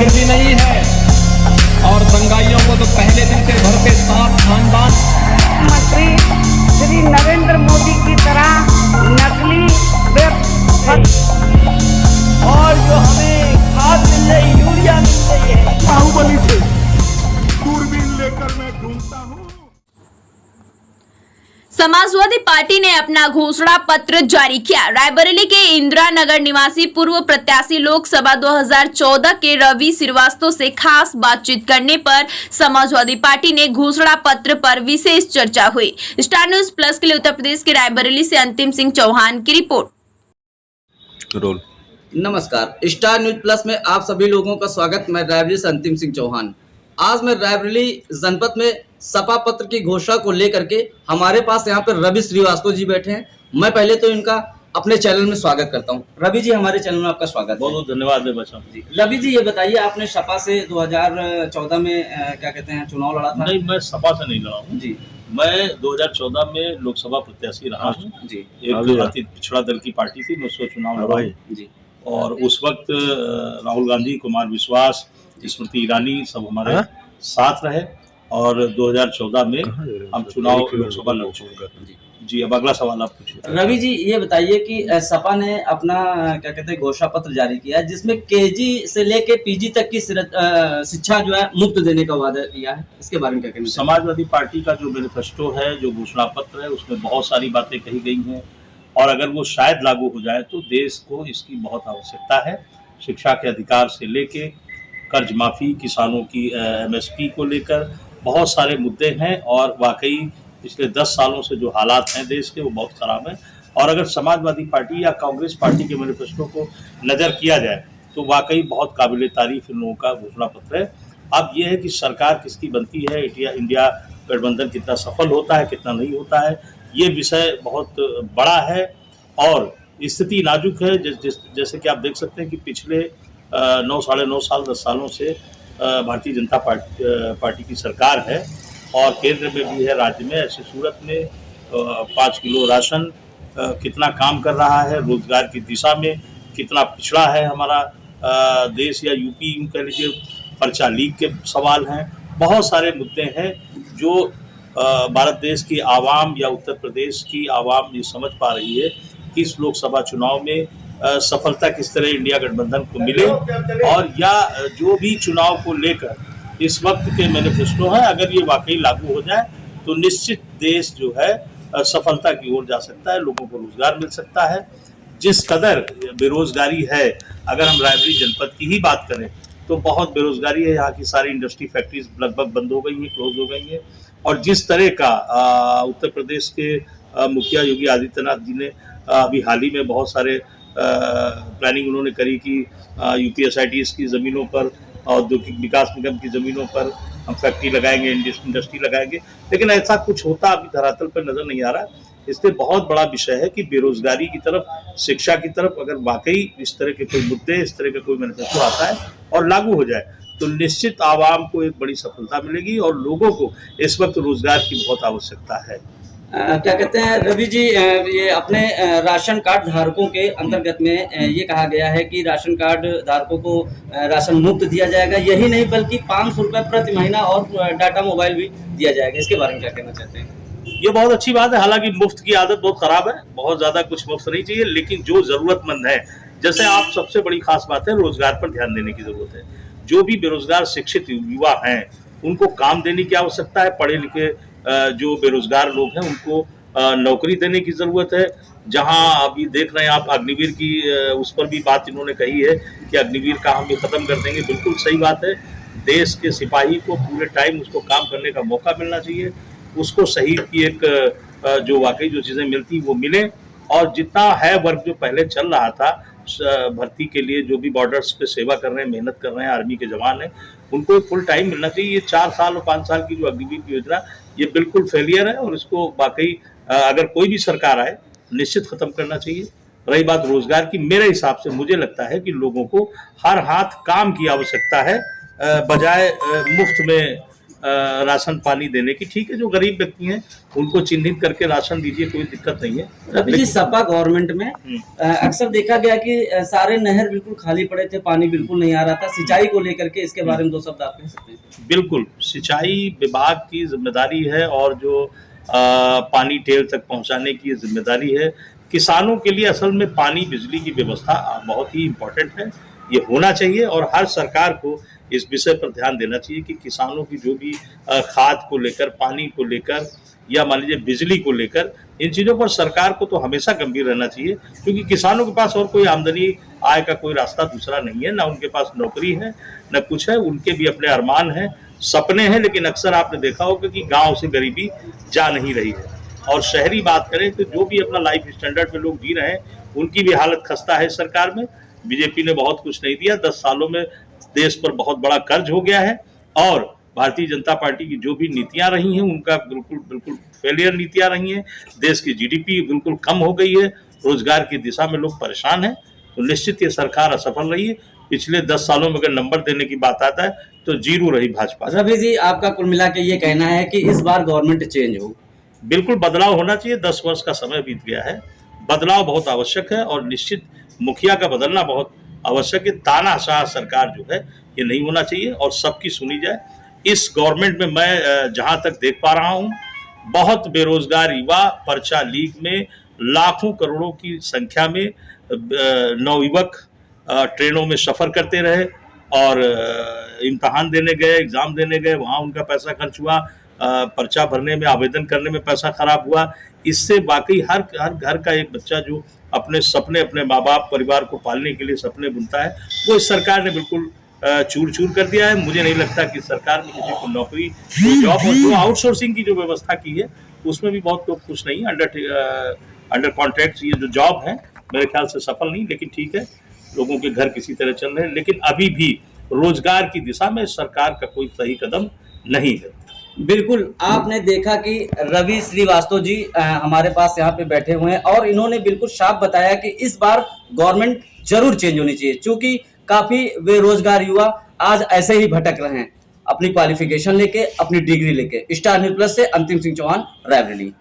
गुंडागर्दी नहीं है। और दंगाइयों को तो पहले दिन से भरते साथ खानदान। मंत्री श्री नरेंद्र मोदी की तरह नकली और जो हमें खाद मिल रही, यूरिया मिल रही है, बाहुबली थे, दूरबीन लेकर मैं घूमता हूँ। समाजवादी पार्टी ने अपना घोषणा पत्र जारी किया। रायबरेली के इंदिरा नगर निवासी पूर्व प्रत्याशी लोकसभा 2014 के रवि श्रीवास्तव से खास बातचीत करने पर समाजवादी पार्टी ने घोषणा पत्र पर विशेष चर्चा हुई। स्टार न्यूज प्लस के लिए उत्तर प्रदेश के रायबरेली से अंतिम सिंह चौहान की रिपोर्ट। रोल। नमस्कार, स्टार न्यूज प्लस में आप सभी लोगों का स्वागत। मैं रायबरेली से अंतिम सिंह चौहान। आज मैं रायबरेली जनपद में सपा पत्र की घोषणा को लेकर के हमारे पास यहाँ पर रवि श्रीवास्तव जी बैठे हैं। मैं पहले तो इनका अपने चैनल में स्वागत करता हूँ। रवि जी, हमारे चैनल में आपका स्वागत है। बहुत बहुत धन्यवाद है बच्चों जी। रवि जी, ये बताइए, आपने सपा से 2014 में क्या कहते हैं चुनाव लड़ा था? नहीं, मैं सपा से नहीं लड़ा हूँ जी। मैं 2014 में लोकसभा प्रत्याशी रहा हूँ जी। एक भारतीय पिछड़ा दल की पार्टी थी, मैं उसको चुनाव लड़ा जी। और उस वक्त राहुल गांधी, कुमार विश्वास, स्मृति ईरानी सब हमारे साथ रहे और 2014 में हम चुनाव लोकसभा लड़ चुके। जी, अब अगला सवाल आप पूछिए। रवि जी, ये बताइए कि सपा ने अपना क्या कहते हैं घोषणा पत्र जारी किया है, जिसमें केजी से लेके पीजी तक की शिक्षा जो है मुफ्त देने का वादा किया है। इसके बारे में क्या कहना? समाजवादी पार्टी का जो मैनिफेस्टो है, जो घोषणा पत्र है, उसमें बहुत सारी बातें कही गई हैं और अगर वो शायद लागू हो जाए तो देश को इसकी बहुत आवश्यकता है। शिक्षा के अधिकार से लेके कर्ज माफी, किसानों की MSP को लेकर बहुत सारे मुद्दे हैं और वाकई पिछले 10 सालों से जो हालात हैं देश के, वो बहुत खराब हैं। और अगर समाजवादी पार्टी या कांग्रेस पार्टी के मैनिफेस्टो को नज़र किया जाए तो वाकई बहुत काबिल तारीफ इन लोगों का घोषणा पत्र है। अब ये है कि सरकार किसकी बनती है, इंडिया गठबंधन कितना सफल होता है, कितना नहीं होता है, ये विषय बहुत बड़ा है और स्थिति नाजुक है। जैसे कि आप देख सकते हैं कि पिछले 9 साढ़े 9 साल 10 सालों से भारतीय जनता पार्टी की सरकार है और केंद्र में भी है, राज्य में। ऐसी सूरत में 5 किलो राशन कितना काम कर रहा है, रोजगार की दिशा में कितना पिछड़ा है हमारा देश, या यूपी यूँ कह लीजिए, पर्चा लीक के सवाल हैं। बहुत सारे मुद्दे हैं जो भारत देश की आवाम या उत्तर प्रदेश की आवाम ये समझ पा रही है कि इस लोकसभा चुनाव में सफलता किस तरह इंडिया गठबंधन को मिले और या जो भी चुनाव को लेकर इस वक्त के मैनिफेस्टो है, अगर ये वाकई लागू हो जाए तो निश्चित देश जो है सफलता की ओर जा सकता है, लोगों को रोजगार मिल सकता है। जिस कदर बेरोजगारी है, अगर हम रायबरेली जनपद की ही बात करें तो बहुत बेरोजगारी है। यहाँ की सारी इंडस्ट्री फैक्ट्रीज लगभग बंद हो गई हैं, क्लोज हो गई हैं। और जिस तरह का उत्तर प्रदेश के मुखिया योगी आदित्यनाथ जी ने अभी हाल ही में बहुत सारे प्लानिंग उन्होंने करी कि UPSITs की ज़मीनों पर, औद्योगिक विकास निगम की ज़मीनों पर हम फैक्ट्री लगाएंगे, इंडस्ट्री लगाएंगे, लेकिन ऐसा कुछ होता अभी धरातल पर नज़र नहीं आ रहा। इसलिए बहुत बड़ा विषय है कि बेरोजगारी की तरफ, शिक्षा की तरफ अगर वाकई इस तरह के कोई मुद्दे, इस तरह का कोई मैनिफेस्टो आता है और लागू हो जाए तो निश्चित आवाम को एक बड़ी सफलता मिलेगी और लोगों को इस वक्त रोजगार की बहुत आवश्यकता है। क्या कहते हैं रवि जी, ये अपने राशन कार्ड धारकों के अंतर्गत में ये कहा गया है कि राशन कार्ड धारकों को राशन मुफ्त दिया जाएगा। यही नहीं बल्कि 500 रुपये प्रति महीना और डाटा मोबाइल भी दिया जाएगा। इसके बारे में क्या कहना चाहते हैं? ये बहुत अच्छी बात है। हालांकि मुफ्त की आदत बहुत खराब है, बहुत ज़्यादा कुछ मुफ्त नहीं चाहिए, लेकिन जो ज़रूरतमंद है, जैसे आप सबसे बड़ी खास बात है रोजगार पर ध्यान देने की ज़रूरत है। जो भी बेरोजगार शिक्षित युवा हैं उनको काम देने की आवश्यकता है। पढ़े लिखे जो बेरोजगार लोग हैं उनको नौकरी देने की ज़रूरत है। जहां अभी देख रहे हैं आप अग्निवीर की, उस पर भी बात इन्होंने कही है कि अग्निवीर का हम भी ख़त्म कर देंगे। बिल्कुल सही बात है। देश के सिपाही को पूरे टाइम उसको काम करने का मौका मिलना चाहिए, उसको शहीद की एक जो वाकई जो चीज़ें मिलती वो मिले। और जितना है वर्क जो पहले चल रहा था भर्ती के लिए, जो भी बॉर्डर्स पे सेवा कर रहे हैं, मेहनत कर रहे हैं, आर्मी के जवान हैं, उनको फुल टाइम मिलना चाहिए। ये 4 साल और 5 साल की जो अग्निवीर की योजना, ये बिल्कुल फेलियर है और इसको वाकई अगर कोई भी सरकार आए निश्चित खत्म करना चाहिए। रही बात रोजगार की, मेरे हिसाब से मुझे लगता है कि लोगों को हर हाथ काम की आवश्यकता है, बजाय मुफ्त में राशन पानी देने की। ठीक है, जो गरीब व्यक्ति हैं उनको चिन्हित करके राशन दीजिए, कोई दिक्कत नहीं है। रवि जी, सपा गवर्नमेंट में अक्सर देखा गया कि सारे नहर बिल्कुल खाली पड़े थे, पानी बिल्कुल नहीं आ रहा था। सिंचाई को लेकर के इसके बारे में 2 शब्द आप कह सकते हैं? बिल्कुल, सिंचाई विभाग की जिम्मेदारी है और जो पानी टेल तक पहुंचाने की जिम्मेदारी है। किसानों के लिए असल में पानी बिजली की व्यवस्था बहुत ही इम्पोर्टेंट है, ये होना चाहिए और हर सरकार को इस विषय पर ध्यान देना चाहिए कि किसानों की जो भी खाद को लेकर, पानी को लेकर या मान लीजिए बिजली को लेकर, इन चीज़ों पर सरकार को तो हमेशा गंभीर रहना चाहिए, क्योंकि किसानों के पास और कोई आमदनी आय का कोई रास्ता दूसरा नहीं है, ना उनके पास नौकरी है न कुछ है। उनके भी अपने अरमान हैं, सपने हैं, लेकिन अक्सर आपने देखा होगा कि गाँव से गरीबी जा नहीं रही है। और शहरी बात करें तो जो भी अपना लाइफ स्टैंडर्ड में लोग जी रहे हैं, उनकी भी हालत खस्ता है। सरकार में बीजेपी ने बहुत कुछ नहीं दिया। 10 सालों में देश पर बहुत बड़ा कर्ज हो गया है और भारतीय जनता पार्टी की जो भी नीतियां रही हैं उनका बिल्कुल फेलियर नीतियां रही हैं। देश की जीडीपी बिल्कुल कम हो गई है, रोजगार की दिशा में लोग परेशान हैं, तो निश्चित ये सरकार असफल रही है। पिछले 10 सालों में अगर नंबर देने की बात आता है तो 0 रही भाजपा। रवि जी, आपका कुल मिला के ये कहना है कि इस बार गवर्नमेंट चेंज हो? बिल्कुल बदलाव होना चाहिए। 10 वर्ष का समय बीत गया है, बदलाव बहुत आवश्यक है और निश्चित मुखिया का बदलना बहुत आवश्यक है। तानाशाह सरकार जो है ये नहीं होना चाहिए और सबकी सुनी जाए। इस गवर्नमेंट में मैं जहां तक देख पा रहा हूं, बहुत बेरोजगार युवा पर्चा लीक में लाखों करोड़ों की संख्या में नवयुवक ट्रेनों में सफर करते रहे और इम्तहान देने गए, एग्जाम देने गए, वहां उनका पैसा खर्च हुआ, पर्चा भरने में, आवेदन करने में पैसा खराब हुआ। इससे वाकई हर घर का एक बच्चा जो अपने सपने, अपने माँ बाप, परिवार को पालने के लिए सपने बुनता है, वो इस सरकार ने बिल्कुल चूर चूर कर दिया है। मुझे नहीं लगता कि सरकार ने किसी को नौकरी, जॉब और जो आउटसोर्सिंग की जो व्यवस्था की है उसमें भी बहुत लोग खुश नहीं है। अंडर कॉन्ट्रैक्ट ये जो जॉब है मेरे ख्याल से सफल नहीं, लेकिन ठीक है, लोगों के घर किसी तरह चल रहे हैं। लेकिन अभी भी रोजगार की दिशा में सरकार का कोई सही कदम नहीं है। बिल्कुल, आपने देखा कि रवि श्रीवास्तव जी हमारे पास यहाँ पे बैठे हुए हैं और इन्होंने बिल्कुल साफ बताया कि इस बार गवर्नमेंट जरूर चेंज होनी चाहिए, क्योंकि काफी बेरोजगार युवा आज ऐसे ही भटक रहे हैं अपनी क्वालिफिकेशन लेके, अपनी डिग्री लेके। स्टार न्यूज़ प्लस से अंतिम सिंह चौहान, रायबरेली।